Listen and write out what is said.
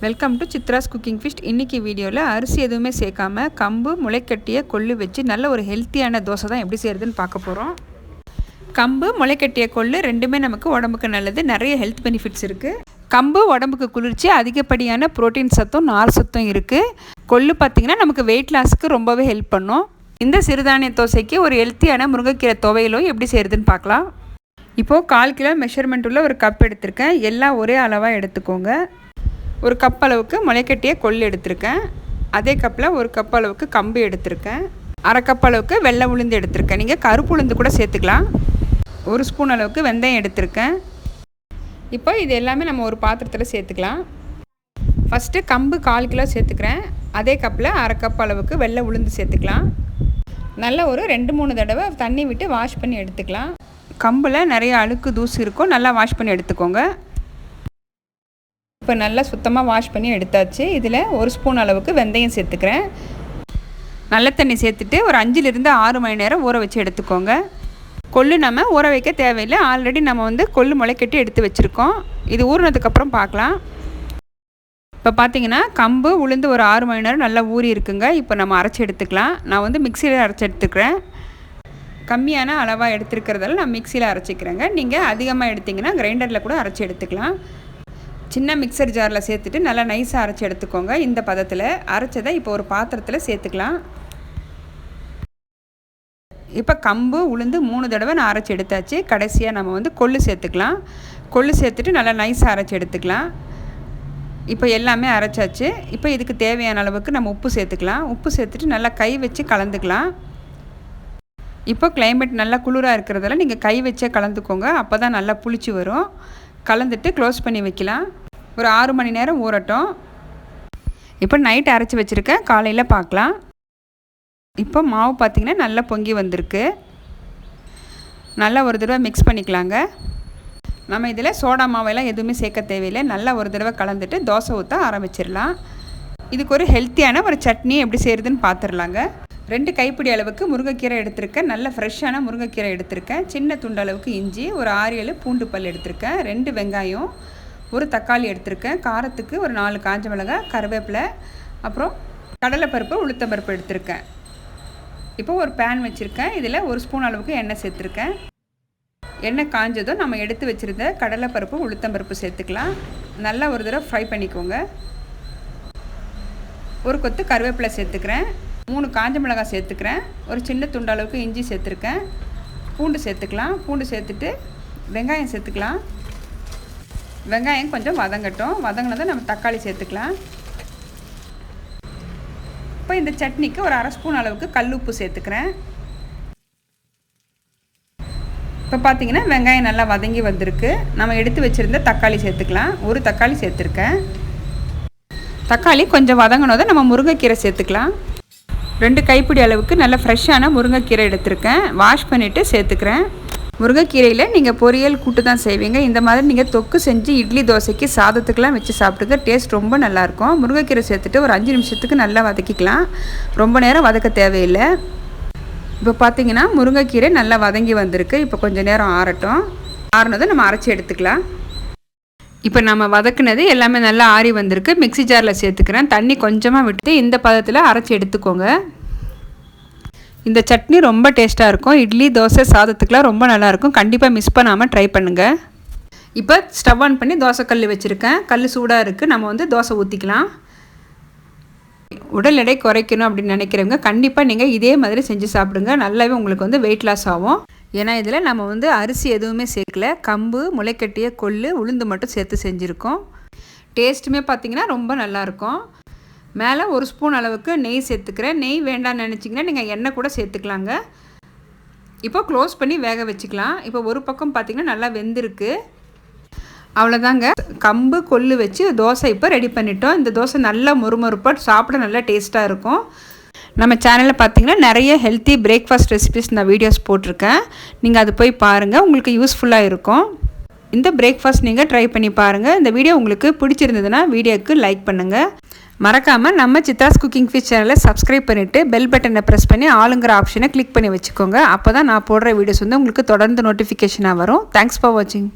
Welcome to Chitra's cooking fish. இன்றைக்கி வீடியோவில் அரிசி எதுவுமே சேர்க்காம கம்பு முளைக்கட்டிய கொள்ளு வச்சு நல்ல ஒரு ஹெல்த்தியான தோசை தான் எப்படி செய்கிறதுன்னு பார்க்க போகிறோம். கம்பு முளைக்கட்டிய கொள்ளு ரெண்டுமே நமக்கு உடம்புக்கு நல்லது, நிறைய ஹெல்த் பெனிஃபிட்ஸ் இருக்குது. கம்பு உடம்புக்கு குளிர்ச்சி, அதிகப்படியான ப்ரோட்டீன் சத்தும் நார் சத்தும் இருக்குது. கொள்ளு பார்த்திங்கன்னா நமக்கு வெயிட் லாஸ்க்கு ரொம்பவே ஹெல்ப் பண்ணும். இந்த சிறுதானிய தோசைக்கு ஒரு ஹெல்த்தியான முருங்கைக்கீரை துவையலும் எப்படி செய்கிறதுன்னு பார்க்கலாம். இப்போது 1/4 கிலோ மெஷர்மெண்ட் உள்ள ஒரு கப் எடுத்திருக்கேன். எல்லாம் ஒரே அளவாக எடுத்துக்கோங்க. ஒரு கப் அளவுக்கு முளைக்கட்டிய கொள்ளு எடுத்திருக்கேன். அதே கப்பில் ஒரு கப் அளவுக்கு கம்பு எடுத்திருக்கேன். 1/2 கப் அளவுக்கு வெள்ளை உளுந்து எடுத்திருக்கேன். நீங்கள் கருப்பு உளுந்து கூட சேர்த்துக்கலாம். 1 ஸ்பூன் அளவுக்கு வெந்தயம் எடுத்திருக்கேன். இப்போ இது எல்லாமே நம்ம ஒரு பாத்திரத்தில் சேர்த்துக்கலாம். ஃபஸ்ட்டு கம்பு 1/4 கிலோ சேர்த்துக்கிறேன். அதே கப்பில் 1/2 கப் அளவுக்கு வெள்ளை உளுந்து சேர்த்துக்கலாம். நல்லா ஒரு 2-3 தடவை தண்ணி விட்டு வாஷ் பண்ணி எடுத்துக்கலாம். கம்பில் நிறைய அழுக்கு தூசு இருக்கும், நல்லா வாஷ் பண்ணி எடுத்துக்கோங்க. இப்போ நல்லா சுத்தமாக வாஷ் பண்ணி எடுத்தாச்சு. இதில் 1 ஸ்பூன் அளவுக்கு வெந்தயம் சேர்த்துக்கிறேன். நல்ல தண்ணி சேர்த்துட்டு ஒரு 5லிருந்து 6 மணி நேரம் ஊற வச்சு எடுத்துக்கோங்க. கொள்ளு நம்ம ஊற வைக்க தேவையில்லை, ஆல்ரெடி நம்ம கொள்ளு முளைக்கட்டி எடுத்து வச்சுருக்கோம். இது ஊறினதுக்கப்புறம் பார்க்கலாம். இப்போ பார்த்தீங்கன்னா கம்பு உளுந்து ஒரு 6 மணி நேரம் நல்லா ஊறி இருக்குங்க. இப்போ நம்ம அரைச்சி எடுத்துக்கலாம். நான் மிக்சியில் அரைச்சி எடுத்துக்கிறேன். கம்மியான அளவாக எடுத்துருக்கிறதால நான் மிக்சியில் அரைச்சிக்கிறேங்க. நீங்கள் அதிகமாக எடுத்திங்கன்னா கிரைண்டரில் கூட அரைச்சி எடுத்துக்கலாம். சின்ன மிக்சர் ஜாரில் சேர்த்துட்டு நல்லா நைஸாக அரைச்சி எடுத்துக்கோங்க. இந்த பதத்தில் அரைச்சதை இப்போ ஒரு பாத்திரத்தில் சேர்த்துக்கலாம். இப்போ கம்பு உளுந்து 3 தடவை நான் அரைச்சி எடுத்தாச்சு. கடைசியாக நம்ம கொள்ளு சேர்த்துக்கலாம். கொள்ளு சேர்த்துட்டு நல்லா நைஸாக அரைச்சி எடுத்துக்கலாம். இப்போ எல்லாமே அரைச்சாச்சு. இப்போ இதுக்கு தேவையான அளவுக்கு நம்ம உப்பு சேர்த்துக்கலாம். உப்பு சேர்த்துட்டு நல்லா கை வச்சு கலந்துக்கலாம். இப்போ கிளைமேட் நல்லா குளிராக இருக்கிறதால நீங்கள் கை வச்சே கலந்துக்கோங்க. அப்போ தான் நல்லா புளிச்சு வரும். கலந்துட்டு க்ளோஸ் பண்ணி வைக்கலாம். ஒரு 6 மணி நேரம் ஊறட்டும். இப்போ நைட் அரைச்சி வச்சுருக்கேன், காலையில் பார்க்கலாம். இப்போ மாவு பார்த்திங்கன்னா நல்லா பொங்கி வந்திருக்கு. நல்லா ஒரு தடவை மிக்ஸ் பண்ணிக்கலாங்க. நம்ம இதில் சோடா மாவெல்லாம் எதுவுமே சேர்க்க தேவையில்லை. நல்லா ஒரு தடவை கலந்துட்டு தோசை ஊற்ற ஆரம்பிச்சிடலாம். இதுக்கு ஒரு ஹெல்த்தியான ஒரு சட்னி எப்படி செய்கிறதுன்னு பார்த்துடலாங்க. 2 கைப்பிடி அளவுக்கு முருங்கைக்கீரை எடுத்திருக்கேன். நல்ல ஃப்ரெஷ்ஷான முருங்கைக்கீரை எடுத்திருக்கேன். சின்ன துண்டு அளவுக்கு இஞ்சி, ஒரு 6-7 பூண்டு பல் எடுத்திருக்கேன். 2 வெங்காயம், ஒரு தக்காளி எடுத்திருக்கேன். காரத்துக்கு ஒரு 4 காஞ்ச மிளகாய், கருவேப்பிலை, அப்புறம் கடலைப்பருப்பு, உளுத்தம்பருப்பு எடுத்திருக்கேன். இப்போ ஒரு பேன் வச்சுருக்கேன். இதில் 1 ஸ்பூன் அளவுக்கு எண்ணெய் சேர்த்துருக்கேன். எண்ணெய் காஞ்சதும் நம்ம எடுத்து வச்சுருந்த கடலைப்பருப்பு, உளுத்தம்பருப்பு சேர்த்துக்கலாம். நல்லா ஒரு தடவை ஃப்ரை பண்ணிக்கோங்க. ஒரு கொத்து கருவேப்பிலை சேர்த்துக்கிறேன். 3 காஞ்ச மிளகாய் சேர்த்துக்கிறேன். ஒரு சின்ன துண்டு அளவுக்கு இஞ்சி சேர்த்துருக்கேன். பூண்டு சேர்த்துக்கலாம். பூண்டு சேர்த்துட்டு வெங்காயம் சேர்த்துக்கலாம். வெங்காயம் கொஞ்சம் வதங்கட்டும். வதங்கினதை நம்ம தக்காளி சேர்த்துக்கலாம். இப்போ இந்த சட்னிக்கு ஒரு 1/2 ஸ்பூன் அளவுக்கு கல் உப்பு சேர்த்துக்கிறேன். இப்போ பார்த்தீங்கன்னா வெங்காயம் நல்லா வதங்கி வந்திருக்கு. நம்ம எடுத்து வச்சுருந்த தக்காளி சேர்த்துக்கலாம். ஒரு தக்காளி சேர்த்துருக்கேன். தக்காளி கொஞ்சம் வதங்கினதை நம்ம முருங்கைக்கீரை சேர்த்துக்கலாம். 2 கைப்பிடி அளவுக்கு நல்ல ஃப்ரெஷ்ஷான முருங்கைக்கீரை எடுத்திருக்கேன். வாஷ் பண்ணிவிட்டு சேர்த்துக்கிறேன். முருங்கைக்கீரையில் நீங்கள் பொரியல் கூட்டு தான் செய்வீங்க. இந்த மாதிரி நீங்கள் தொக்கு செஞ்சு இட்லி தோசைக்கு சாதத்துக்கெலாம் வச்சு சாப்பிட்டுக்க டேஸ்ட் ரொம்ப நல்லாயிருக்கும். முருங்கைக்கீரை சேர்த்துட்டு ஒரு 5 நிமிஷத்துக்கு நல்லா வதக்கிக்கலாம். ரொம்ப நேரம் வதக்க தேவையில்லை. இப்போ பார்த்தீங்கன்னா முருங்கைக்கீரை நல்லா வதங்கி வந்திருக்கு. இப்போ கொஞ்சம் நேரம் ஆறட்டும். ஆறுனதை நம்ம அரைச்சி எடுத்துக்கலாம். இப்போ நம்ம வதக்குனது எல்லாமே நல்லா ஆறி வந்திருக்கு. மிக்ஸி ஜாரில் சேர்த்துக்கிறேன். தண்ணி கொஞ்சமாக விட்டு இந்த பதத்தில் அரைச்சி எடுத்துக்கோங்க. இந்த சட்னி ரொம்ப டேஸ்ட்டாக இருக்கும். இட்லி தோசை சாதத்துக்குலாம் ரொம்ப நல்லாயிருக்கும். கண்டிப்பாக மிஸ் பண்ணாமல் ட்ரை பண்ணுங்கள். இப்போ ஸ்டவ் ஆன் பண்ணி தோசை கல் வச்சுருக்கேன். கல் சூடாக இருக்குது. நம்ம தோசை ஊற்றிக்கலாம். உடல் எடை குறைக்கணும் அப்படின்னு நினைக்கிறவங்க கண்டிப்பாக நீங்கள் இதே மாதிரி செஞ்சு சாப்பிடுங்க. நல்லாவே உங்களுக்கு வெயிட் லாஸ் ஆகும். ஏன்னா இதில் நம்ம அரிசி எதுவுமே சேர்க்கல. கம்பு முளைக்கட்டிய கொள்ளு உளுந்து மட்டும் சேர்த்து செஞ்சுருக்கோம். டேஸ்ட்டுமே பார்த்திங்கன்னா ரொம்ப நல்லாயிருக்கும். மேலே 1 ஸ்பூன் அளவுக்கு நெய் சேர்த்துக்கிறேன். நெய் வேண்டாம்னு நினச்சிங்கன்னா நீங்கள் எண்ணெய் கூட சேர்த்துக்கலாங்க. இப்போ க்ளோஸ் பண்ணி வேக வச்சுக்கலாம். இப்போ ஒரு பக்கம் பார்த்திங்கன்னா நல்லா வெந்திருக்கு. அவ்வளோதாங்க. கம்பு கொள்ளு வச்சு தோசை இப்போ ரெடி பண்ணிட்டோம். இந்த தோசை நல்லா மொறுமொறுப்பாக சாப்பிட நல்லா டேஸ்ட்டாக இருக்கும். நம்ம சேனலில் பார்த்தீங்கன்னா நிறைய ஹெல்த்தி பிரேக்ஃபாஸ்ட் ரெசிபிஸ் நான் வீடியோஸ் போட்டிருக்கேன். நீங்கள் அது போய் பாருங்கள், உங்களுக்கு யூஸ்ஃபுல்லாக இருக்கும். இந்த பிரேக்ஃபாஸ்ட் நீங்கள் ட்ரை பண்ணி பாருங்கள். இந்த வீடியோ உங்களுக்கு பிடிச்சிருந்ததுன்னா வீடியோவுக்கு லைக் பண்ணுங்கள். மறக்காமல் நம்ம சித்ராஸ் குக்கிங் ஃபிஷ் சேனலை சப்ஸ்கிரைப் பண்ணிவிட்டு பெல் பட்டனை ப்ரெஸ் பண்ணி ஆளுங்கிற ஆப்ஷனை கிளிக் பண்ணி வச்சுக்கோங்க. அப்போ தான் நான் போடுற வீடியோஸ் உங்களுக்கு தொடர்ந்து நோட்டிஃபிகேஷனாக வரும். தேங்க்ஸ் ஃபார் வாட்சிங்.